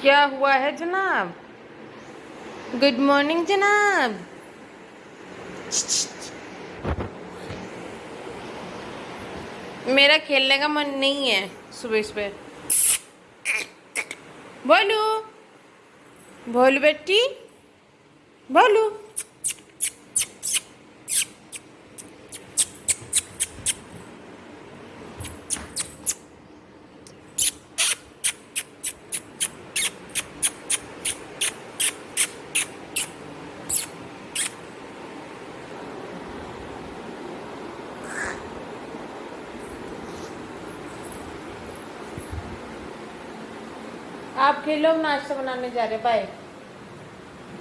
क्या हुआ है जनाब? गुड मॉर्निंग जनाब। मेरा खेलने का मन नहीं है सुबह सुबह। बोलू बोलू बेटी बोलू। आप खेलो, हम नाश्ता बनाने जा रहे। बाय।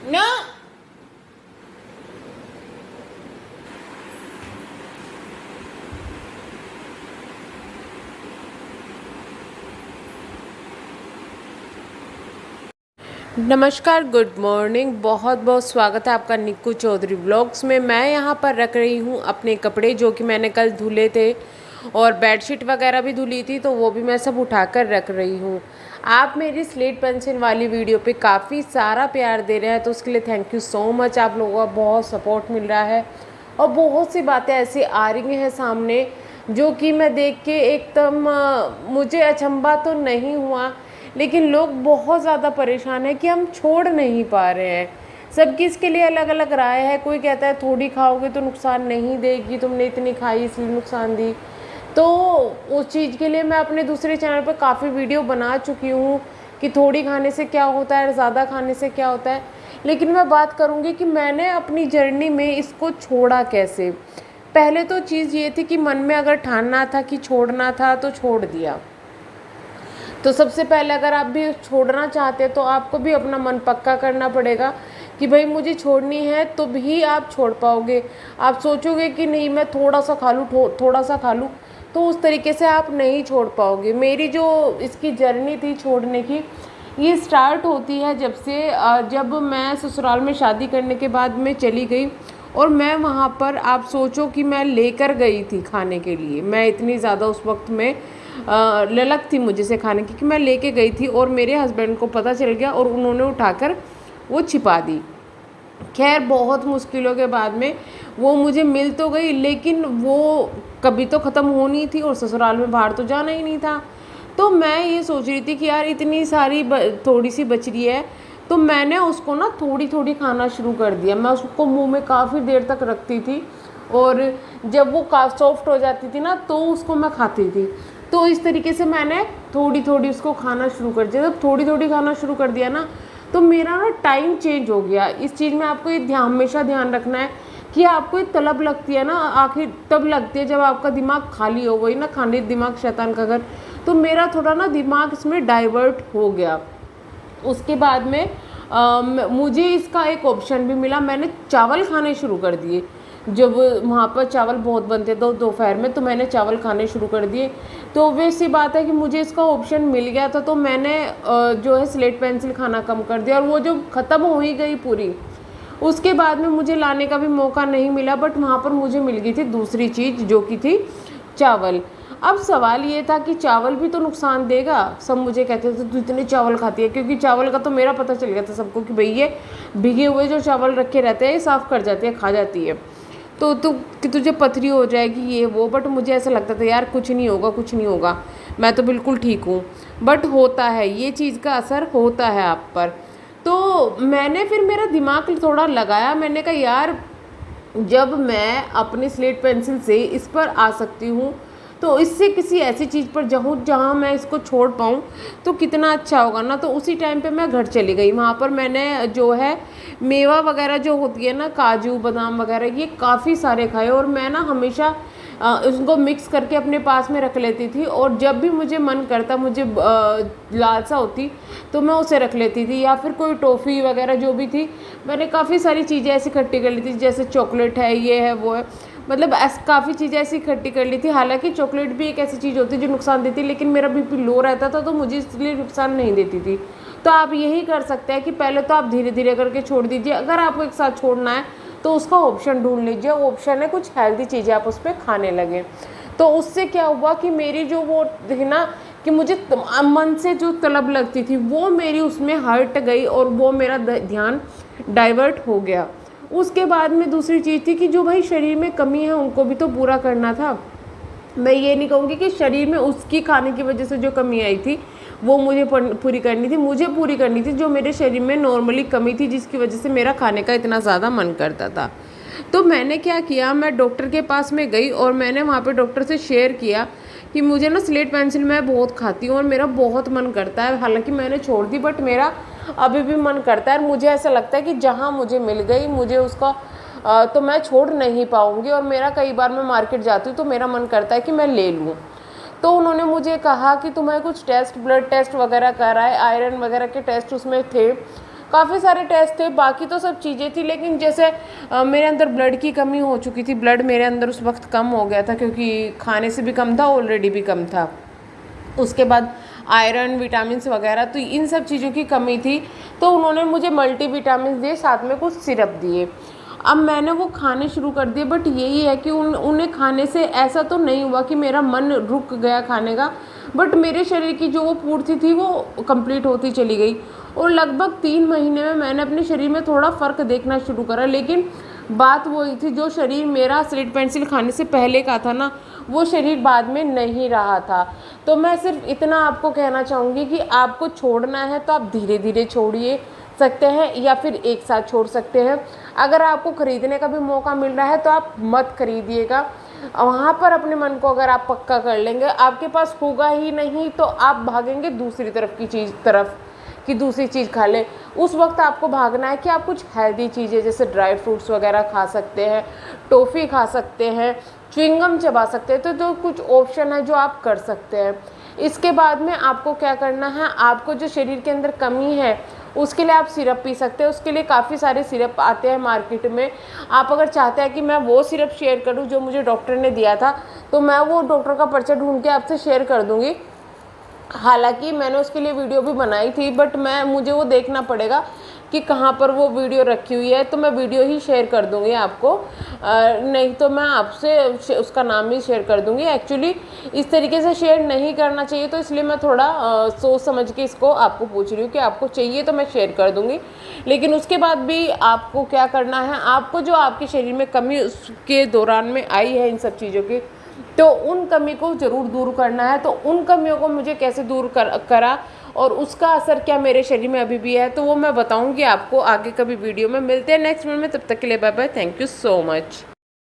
नो। नमस्कार, गुड मॉर्निंग। बहुत बहुत स्वागत है आपका निक्कू चौधरी व्लॉग्स में। मैं यहाँ पर रख रही हूँ अपने कपड़े जो कि मैंने कल धुले थे, और बेडशीट वगैरह भी धुली थी, तो वो भी मैं सब उठाकर रख रही हूँ। आप मेरी स्लेट पेंसिल वाली वीडियो पे काफ़ी सारा प्यार दे रहे हैं, तो उसके लिए थैंक यू सो मच। आप लोगों का बहुत सपोर्ट मिल रहा है और बहुत सी बातें ऐसी आ रही हैं सामने जो कि मैं देख के एकदम मुझे अचंभा तो नहीं हुआ, लेकिन लोग बहुत ज़्यादा परेशान हैं कि हम छोड़ नहीं पा रहे हैं। सबकी इसके लिए अलग अलग राय है। कोई कहता है थोड़ी खाओगे तो नुकसान नहीं देगी, तुमने इतनी खाई इसलिए नुकसान दी। तो उस चीज़ के लिए मैं अपने दूसरे चैनल पर काफ़ी वीडियो बना चुकी हूँ कि थोड़ी खाने से क्या होता है, ज़्यादा खाने से क्या होता है। लेकिन मैं बात करूँगी कि मैंने अपनी जर्नी में इसको छोड़ा कैसे। पहले तो चीज़ ये थी कि मन में अगर ठानना था कि छोड़ना था तो छोड़ दिया। तो सबसे पहले अगर आप भी छोड़ना चाहते हैं तो आपको भी अपना मन पक्का करना पड़ेगा कि भाई मुझे छोड़नी है, तो भी आप छोड़ पाओगे। आप सोचोगे कि नहीं मैं थोड़ा सा खा लूँ, थोड़ा सा खा लूँ, तो उस तरीके से आप नहीं छोड़ पाओगे। मेरी जो इसकी जर्नी थी छोड़ने की, ये स्टार्ट होती है जब मैं ससुराल में शादी करने के बाद मैं चली गई, और मैं वहाँ पर आप सोचो कि मैं लेकर गई थी खाने के लिए। मैं इतनी ज़्यादा उस वक्त में ललक थी मुझे से खाने की कि मैं लेके गई थी, और मेरे हस्बैंड को पता चल गया और उन्होंने उठाकर वो छिपा दी। खैर बहुत मुश्किलों के बाद में वो मुझे मिल तो गई, लेकिन वो कभी तो ख़त्म होनी थी और ससुराल में बाहर तो जाना ही नहीं था। तो मैं ये सोच रही थी कि यार इतनी सारी थोड़ी सी बच रही है, तो मैंने उसको ना थोड़ी थोड़ी खाना शुरू कर दिया। मैं उसको मुंह में काफ़ी देर तक रखती थी, और जब वो सॉफ्ट हो जाती थी ना तो उसको मैं खाती थी। तो इस तरीके से मैंने थोड़ी थोड़ी उसको खाना शुरू कर दिया। जब थोड़ी थोड़ी खाना शुरू कर दिया ना, तो मेरा ना टाइम चेंज हो गया। इस चीज़ में आपको ये हमेशा ध्यान रखना है कि आपको एक तलब लगती है ना, आखिर तब लगती है जब आपका दिमाग खाली हो। वही ना, खाली दिमाग शैतान का घर। तो मेरा थोड़ा ना दिमाग इसमें डाइवर्ट हो गया। उसके बाद में मुझे इसका एक ऑप्शन भी मिला। मैंने चावल खाने शुरू कर दिए। जब वहाँ पर चावल बहुत बनते थे दोपहर में, तो मैंने चावल खाने शुरू कर दिए। तो वैसी बात है कि मुझे इसका ऑप्शन मिल गया था, तो मैंने जो है स्लेट पेंसिल खाना कम कर दिया, और वो जो ख़त्म हो ही गई पूरी। उसके बाद में मुझे लाने का भी मौका नहीं मिला, बट वहाँ पर मुझे मिल गई थी दूसरी चीज़ जो कि थी चावल। अब सवाल ये था कि चावल भी तो नुकसान देगा। सब मुझे कहते थे तू इतने चावल खाती है, क्योंकि चावल का तो मेरा पता चल गया था सबको कि भाई ये भीगे हुए जो चावल रखे रहते हैं ये साफ़ कर जाती है, खा जाती है, तो कि तुझे पथरी हो जाएगी ये वो। बट मुझे ऐसा लगता था यार कुछ नहीं होगा, कुछ नहीं होगा, मैं तो बिल्कुल ठीक हूँ। बट होता है, ये चीज़ का असर होता है आप पर। तो मैंने फिर मेरा दिमाग थोड़ा लगाया। मैंने कहा यार जब मैं अपनी स्लेट पेंसिल से इस पर आ सकती हूँ, तो इससे किसी ऐसी चीज़ पर जाऊँ जहाँ मैं इसको छोड़ पाऊँ तो कितना अच्छा होगा ना। तो उसी टाइम पे मैं घर चली गई। वहाँ पर मैंने जो है मेवा वगैरह जो होती है ना, काजू बादाम वगैरह, ये काफ़ी सारे खाए। और मैं ना हमेशा उसको मिक्स करके अपने पास में रख लेती थी, और जब भी मुझे मन करता, मुझे लालसा होती, तो मैं उसे रख लेती थी। या फिर कोई टॉफ़ी वगैरह जो भी थी, मैंने काफ़ी सारी चीज़ें ऐसी इकट्ठी कर ली थी, जैसे चॉकलेट है, ये है, वो है, मतलब काफ़ी चीज़ें ऐसी इकट्ठी कर ली थी। हालांकि चॉकलेट भी एक ऐसी चीज़ होती है जो नुकसान देती है, लेकिन मेरा बीपी लो रहता था तो मुझे इसलिए नुकसान नहीं देती थी। तो आप यही कर सकते हैं कि पहले तो आप धीरे धीरे करके छोड़ दीजिए। अगर आपको एक साथ छोड़ना है तो उसका ऑप्शन ढूंढ लीजिए। ऑप्शन है कुछ हेल्दी चीज़ें आप उस पर खाने लगें। तो उससे क्या हुआ कि मेरी जो वो थी ना कि मुझे मन से जो तलब लगती थी वो मेरी उसमें हट गई और वो मेरा ध्यान डाइवर्ट हो गया। उसके बाद में दूसरी चीज़ थी कि जो भाई शरीर में कमी है उनको भी तो पूरा करना था। मैं ये नहीं कहूँगी कि शरीर में उसकी खाने की वजह से जो कमी आई थी वो मुझे पूरी करनी थी, मुझे पूरी करनी थी जो मेरे शरीर में नॉर्मली कमी थी जिसकी वजह से मेरा खाने का इतना ज़्यादा मन करता था। तो मैंने क्या किया, मैं डॉक्टर के पास में गई और मैंने वहाँ पे डॉक्टर से शेयर किया कि मुझे ना स्लेट पेंसिल मैं बहुत खाती हूँ और मेरा बहुत मन करता है, हालांकि मैंने छोड़ दी बट मेरा अभी भी मन करता है और मुझे ऐसा लगता है कि जहाँ मुझे मिल गई मुझे उसका तो मैं छोड़ नहीं पाऊँगी। और मेरा कई बार मैं मार्केट जाती हूँ तो मेरा मन करता है कि मैं ले लूँ। तो उन्होंने मुझे कहा कि तुम्हें कुछ टेस्ट, ब्लड टेस्ट वगैरह कराए, आयरन वगैरह के टेस्ट उसमें थे, काफ़ी सारे टेस्ट थे, बाकी तो सब चीज़ें थी। लेकिन जैसे मेरे अंदर ब्लड की कमी हो चुकी थी, ब्लड मेरे अंदर उस वक्त कम हो गया था क्योंकि खाने से भी कम था, ऑलरेडी भी कम था। उसके बाद आयरन, विटामिन्स वगैरह, तो इन सब चीज़ों की कमी थी। तो उन्होंने मुझे मल्टीविटामिन दिए, साथ में कुछ सिरप दिए। अब मैंने वो खाने शुरू कर दिए बट यही है कि उन्हें खाने से ऐसा तो नहीं हुआ कि मेरा मन रुक गया खाने का, बट मेरे शरीर की जो वो पूर्ति थी वो कंप्लीट होती चली गई। और लगभग 3 महीने में मैंने अपने शरीर में थोड़ा फ़र्क देखना शुरू करा। लेकिन बात वही थी, जो शरीर मेरा स्लेट पेंसिल खाने से पहले का था ना, वो शरीर बाद में नहीं रहा था। तो मैं सिर्फ इतना आपको कहना चाहूँगी कि आपको छोड़ना है तो आप धीरे धीरे छोड़िए सकते हैं या फिर एक साथ छोड़ सकते हैं। अगर आपको ख़रीदने का भी मौका मिल रहा है तो आप मत खरीदिएगा। वहाँ पर अपने मन को अगर आप पक्का कर लेंगे, आपके पास होगा ही नहीं तो आप भागेंगे दूसरी तरफ की चीज़ तरफ कि दूसरी चीज़ खा ले। उस वक्त आपको भागना है कि आप कुछ हेल्दी चीज़ें जैसे ड्राई फ्रूट्स वगैरह खा सकते हैं, टॉफ़ी खा सकते हैं, च्युइंगम चबा सकते हैं। तो कुछ ऑप्शन है जो आप कर सकते हैं। इसके बाद में आपको क्या करना है, आपको जो शरीर के अंदर कमी है उसके लिए आप सिरप पी सकते हैं। उसके लिए काफ़ी सारे सिरप आते हैं मार्केट में। आप अगर चाहते हैं कि मैं वो सिरप शेयर करूं जो मुझे डॉक्टर ने दिया था, तो मैं वो डॉक्टर का पर्चा ढूंढ के आपसे शेयर कर दूंगी। हालांकि मैंने उसके लिए वीडियो भी बनाई थी बट मुझे वो देखना पड़ेगा कि कहाँ पर वो वीडियो रखी हुई है, तो मैं वीडियो ही शेयर कर दूंगी आपको। नहीं तो मैं आपसे उसका नाम ही शेयर कर दूंगी। एक्चुअली इस तरीके से शेयर नहीं करना चाहिए, तो इसलिए मैं थोड़ा सोच समझ के इसको आपको पूछ रही हूँ कि आपको चाहिए तो मैं शेयर कर दूंगी। लेकिन उसके बाद भी आपको क्या करना है, आपको जो आपके शरीर में कमी उसके दौरान में आई है इन सब चीज़ों की, तो उन कमी को ज़रूर दूर करना है। तो उन कमियों को मुझे कैसे दूर करा और उसका असर क्या मेरे शरीर में अभी भी है, तो वो मैं बताऊंगी आपको आगे कभी वीडियो में। मिलते हैं नेक्स्ट वीडियो में, तब तक के लिए bye bye, thank you so much.